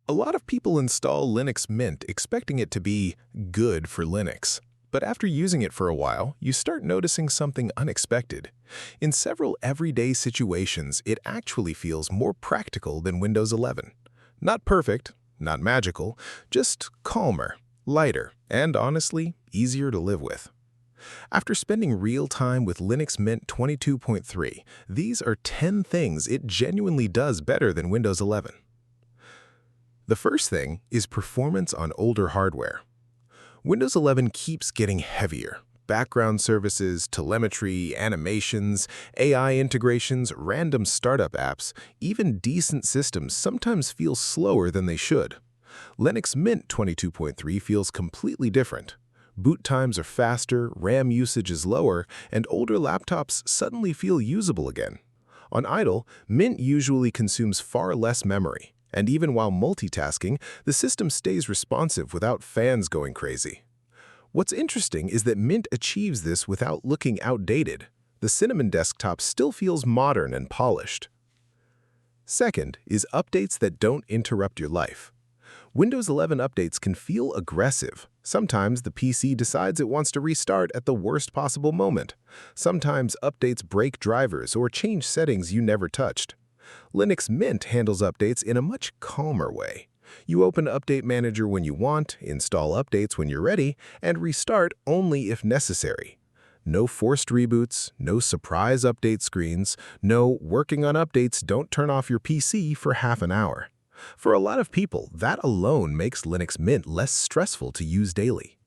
A lot of people install Linux Mint expecting it to be good for Linux. But after using it for a while, you start noticing something unexpected. In several everyday situations, it actually feels more practical than Windows 11. Not perfect, not magical, just calmer, lighter, and honestly, easier to live with. After spending real time with Linux Mint 22.3, these are 10 things it genuinely does better than Windows 11. The first thing is performance on older hardware. Windows 11 keeps getting heavier. Background services, telemetry, animations, AI integrations, random startup apps, even decent systems sometimes feel slower than they should. Linux Mint 22.3 feels completely different. Boot times are faster, RAM usage is lower, and older laptops suddenly feel usable again. On idle, Mint usually consumes far less memory. And even while multitasking, the system stays responsive without fans going crazy. What's interesting is that Mint achieves this without looking outdated. The Cinnamon desktop still feels modern and polished. Second is updates that don't interrupt your life. Windows 11 updates can feel aggressive. Sometimes the PC decides it wants to restart at the worst possible moment. Sometimes updates break drivers or change settings you never touched. Linux Mint handles updates in a much calmer way. You open Update Manager when you want, install updates when you're ready, and restart only if necessary. No forced reboots, no surprise update screens, no working on updates don't turn off your PC for half an hour. For a lot of people, that alone makes Linux Mint less stressful to use daily.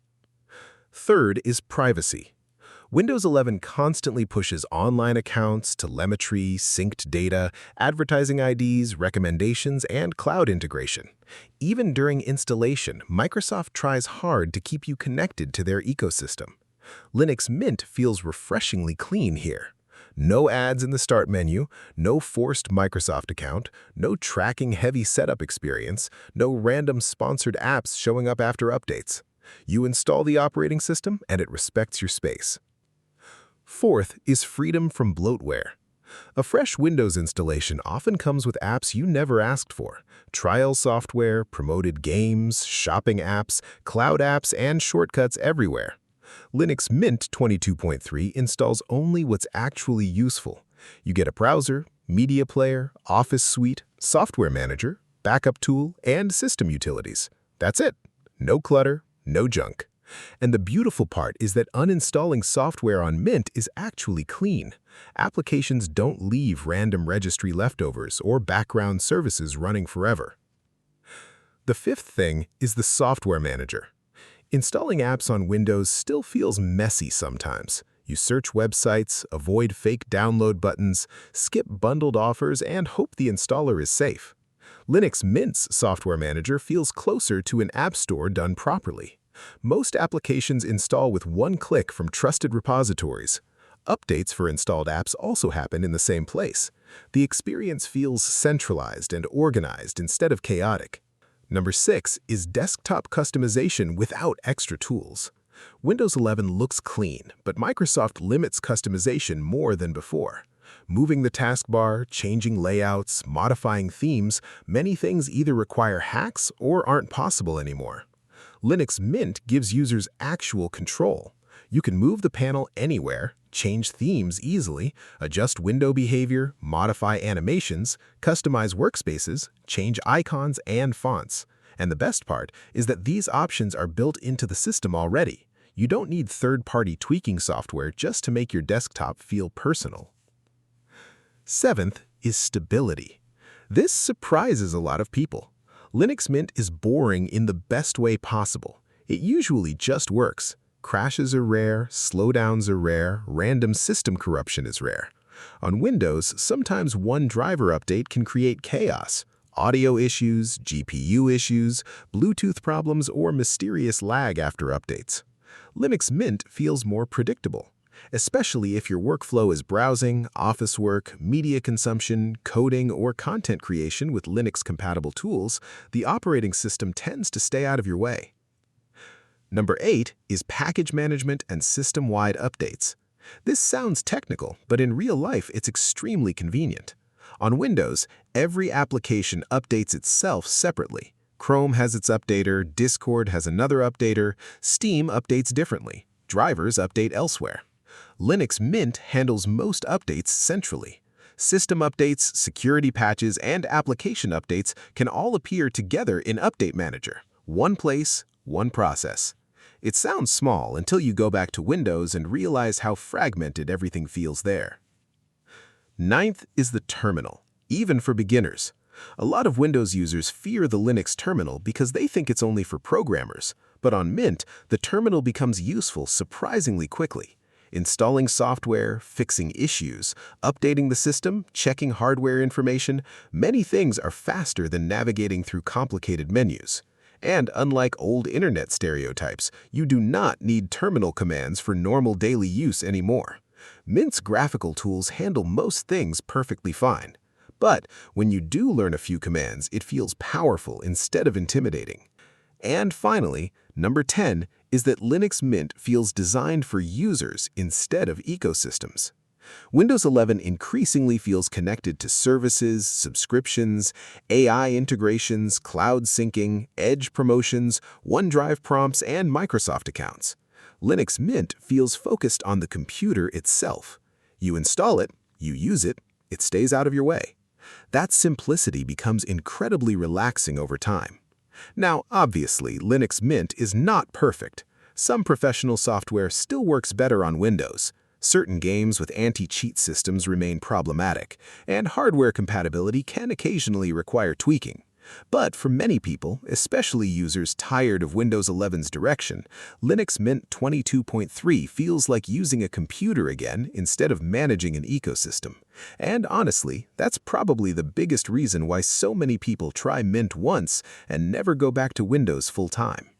Third is privacy. Windows 11 constantly pushes online accounts, telemetry, synced data, advertising IDs, recommendations, and cloud integration. Even during installation, Microsoft tries hard to keep you connected to their ecosystem. Linux Mint feels refreshingly clean here. No ads in the Start menu, no forced Microsoft account, no tracking-heavy setup experience, no random sponsored apps showing up after updates. You install the operating system, and it respects your space. Fourth is freedom from bloatware. A fresh Windows installation often comes with apps you never asked for. Trial software, promoted games, shopping apps, cloud apps, and shortcuts everywhere. Linux Mint 22.3 installs only what's actually useful. You get a browser, media player, Office suite, software manager, backup tool, and system utilities. That's it. No clutter, no junk. And the beautiful part is that uninstalling software on Mint is actually clean. Applications don't leave random registry leftovers or background services running forever. The fifth thing is the software manager. Installing apps on Windows still feels messy sometimes. You search websites, avoid fake download buttons, skip bundled offers, and hope the installer is safe. Linux Mint's software manager feels closer to an app store done properly. Most applications install with one click from trusted repositories. Updates for installed apps also happen in the same place. The experience feels centralized and organized instead of chaotic. Number 6 is desktop customization without extra tools. Windows 11 looks clean, but Microsoft limits customization more than before. Moving the taskbar, changing layouts, modifying themes, many things either require hacks or aren't possible anymore. Linux Mint gives users actual control. You can move the panel anywhere, change themes easily, adjust window behavior, modify animations, customize workspaces, change icons and fonts. And the best part is that these options are built into the system already. You don't need third-party tweaking software just to make your desktop feel personal. Seventh is stability. This surprises a lot of people. Linux Mint is boring in the best way possible. It usually just works. Crashes are rare, slowdowns are rare, random system corruption is rare. On Windows, sometimes one driver update can create chaos. Audio issues, GPU issues, Bluetooth problems, or mysterious lag after updates. Linux Mint feels more predictable, especially if your workflow is browsing, office work, media consumption, coding, or content creation with Linux-compatible tools. The operating system tends to stay out of your way. Number 8 is package management and system-wide updates. This sounds technical, but in real life it's extremely convenient. On Windows, every application updates itself separately. Chrome has its updater, Discord has another updater, Steam updates differently, drivers update elsewhere. Linux Mint handles most updates centrally. System updates, security patches, and application updates can all appear together in Update Manager. One place, one process. It sounds small until you go back to Windows and realize how fragmented everything feels there. Ninth is the terminal, even for beginners. A lot of Windows users fear the Linux terminal because they think it's only for programmers. But on Mint, the terminal becomes useful surprisingly quickly. Installing software, fixing issues, updating the system, checking hardware information, many things are faster than navigating through complicated menus. And unlike old internet stereotypes, you do not need terminal commands for normal daily use anymore. Mint's graphical tools handle most things perfectly fine. But when you do learn a few commands, it feels powerful instead of intimidating. And finally, number 10 is that Linux Mint feels designed for users instead of ecosystems. Windows 11 increasingly feels connected to services, subscriptions, AI integrations, cloud syncing, Edge promotions, OneDrive prompts, and Microsoft accounts. Linux Mint feels focused on the computer itself. You install it, you use it, it stays out of your way. That simplicity becomes incredibly relaxing over time. Now, obviously, Linux Mint is not perfect. Some professional software still works better on Windows. Certain games with anti-cheat systems remain problematic, and hardware compatibility can occasionally require tweaking. But for many people, especially users tired of Windows 11's direction, Linux Mint 22.3 feels like using a computer again instead of managing an ecosystem. And honestly, that's probably the biggest reason why so many people try Mint once and never go back to Windows full-time.